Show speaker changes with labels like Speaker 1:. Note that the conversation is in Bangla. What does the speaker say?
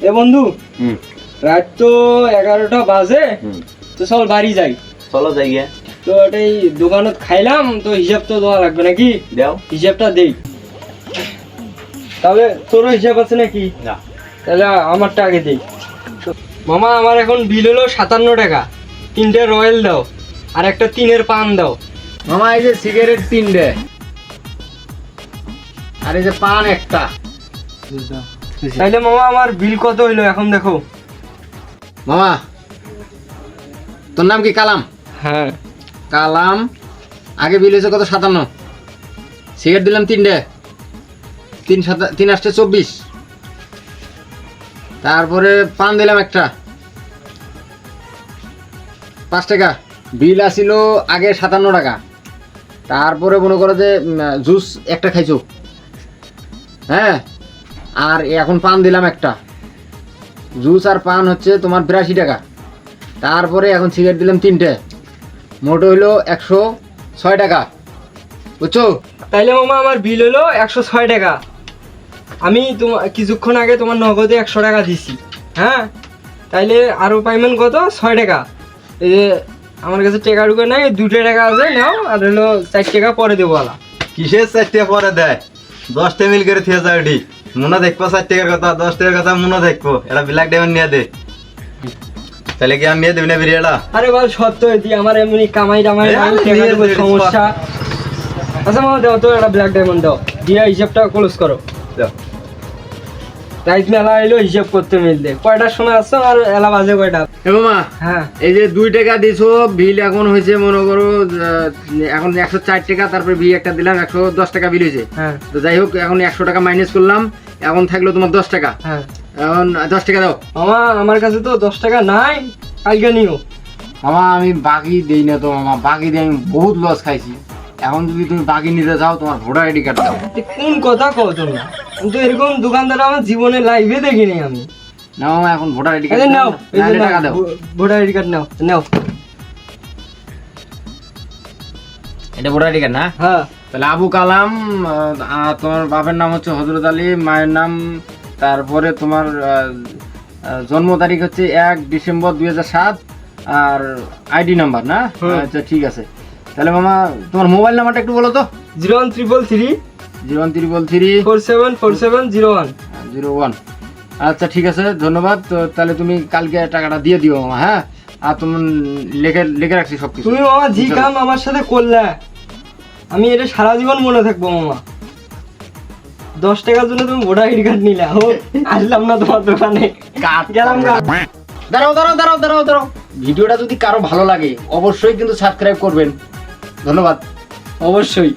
Speaker 1: এ বন্ধু, রাত তো 11টা বাজে, তো চল বাড়ি যাই।
Speaker 2: চলো যাই গিয়া।
Speaker 1: তো এটাই দোকানত খাইলাম, তো হিসাব তো দেওয়া লাগবে নাকি?
Speaker 2: দাও
Speaker 1: হিসাবটা দেই। তাহলে তোরও হিসাব আছে নাকি?
Speaker 2: না।
Speaker 1: তাহলে আমারটা আগে দেই। মামা, আমার এখন বিল হলো 57 টাকা। 3টে রয়্যাল দাও, আর একটা 3-এর পান দাও।
Speaker 3: মামা এই যে সিগারেট 3টে, আর এই যে পান একটা।
Speaker 1: তাইলে মামা আমার বিল কত হইলো এখন দেখো।
Speaker 3: মামা তোর নাম কি? কালাম?
Speaker 1: হ্যাঁ।
Speaker 3: কালাম, আগে বিল হয়েছে কত? 57। সিগারেট দিলাম 3টে, 3 8 24। তারপরে পান দিলাম একটা 5 টাকা। বিল আসিল আগে 57 টাকা। তারপরে মনে করো যে জুস একটা খাইছো, হ্যাঁ, আর এখন পান দিলাম একটা। জুস আর পান হচ্ছে তোমার 82 টাকা। তারপরে এখন সিগারেট দিলাম 3টে, মোট হইলো 106 টাকা, বুঝছো?
Speaker 1: তাইলে মামা আমার বিল হলো 106 টাকা। আমি তোমার কিছুক্ষণ আগে তোমার নগদে 100 টাকা দিছি, হ্যাঁ। তাইলে আরো পাইমেন্ট কত? 6 টাকা। এই যে আমার কাছে টাকা ঢুকে নাই, 2 টাকা আছে, নাও। আর হলো 4 টাকা পরে দেবো আলা।
Speaker 2: কিসের 4 টাকা পরে দেয়? 10টা মিল করে থিয়ে যাও এটি। মনে দেখবো 4 টাকার কথা, 10 টাকার কথা মনে দেখবো। এটা ব্ল্যাক ডায়মন্ড নিয়ে দে। তাহলে কি আমি নিয়ে দেবি না বিরিয়ালা?
Speaker 1: আরে বল, সত্য এটি আমার এমনি কামাই টামাই নাই, টাকার উপর সমস্যা। আচ্ছা মামা, দাও তো একটা ব্ল্যাক ডায়মন্ড দাও, দিয়া হিসাবটা ক্লোজ করো।
Speaker 2: দাও।
Speaker 1: রাইত মেলা এলো, হিসাব করতে মিললে কয়টার সময় আসছো আর এলা বাজে কয়টা?
Speaker 3: এ মামা,
Speaker 1: হ্যাঁ।
Speaker 3: এই যে 2 টাকা দিছো, বিল এখন হয়েছে মনে করো এখন 104 টাকা। তারপরে বিল একটা দিলাম, 110 টাকা বিল হয়েছে।
Speaker 1: হ্যাঁ।
Speaker 3: তো যাই হোক, এখন 100 টাকা মাইনাস করলাম, এখন থাকলো তোমার 10 টাকা।
Speaker 1: হ্যাঁ
Speaker 3: এখন 10 টাকা দাও।
Speaker 1: মামা, আমার কাছে তো 10 টাকা নাই, কালকে নিও।
Speaker 3: মামা আমি বাকি দেই না তো মামা, বাকি দিয়ে আমি বহুত লস খাইছি। এখন যদি তুমি বাকি নিতে যাও, তোমার ভোটার আইডি কার্ড দাও।
Speaker 1: এ কোন কথা কও তুমি? কিন্তু এরকম দোকানদার আমার জীবনে লাইভে দেখিনি আমি।
Speaker 3: না মামা, এখন ভোটার আইডি
Speaker 1: এই
Speaker 3: কার্ড
Speaker 1: যে
Speaker 3: দাও,
Speaker 1: নাও, এই যে
Speaker 3: টাকা দাও।
Speaker 1: ভোটার আইডি কার্ড নাও, নাও।
Speaker 3: এটা ভোটার আইডি কার্ড না?
Speaker 1: হ্যাঁ।
Speaker 3: তাহলে আবু কালাম, আর তোমার বাপের নাম হচ্ছে হযরত আলী, মায়ের নাম, তারপরে তোমার জন্ম তারিখ হচ্ছে 1 ডিসেম্বর 2007, আর আইডি নাম্বার না? আচ্ছা ঠিক আছে। তাহলে মামা তোমার মোবাইল নাম্বারটা একটু বলো তো।
Speaker 1: 01333
Speaker 3: 01333
Speaker 1: 474701।
Speaker 3: 01। আচ্ছা ঠিক আছে, ধন্যবাদ। তো তাহলে তুমি কালকে টাকাটা দিয়ে দিও মামা, হ্যাঁ। আর তুমি লিখে রাখছি সব কিছু।
Speaker 1: তুমি মামা জি কাম আমার সাথে করলে, আমি এটা সারা জীবন মনে থাকবো মামা। 10 টাকার জন্য তুমি ভোটার আইডি কার্ড নিলে, ও আসলাম না তোমার দোকানে, গেলাম গা।
Speaker 3: দাঁড়াও। ভিডিওটা যদি কারো ভালো লাগে অবশ্যই কিন্তু সাবস্ক্রাইব করবেন। ধন্যবাদ।
Speaker 1: অবশ্যই।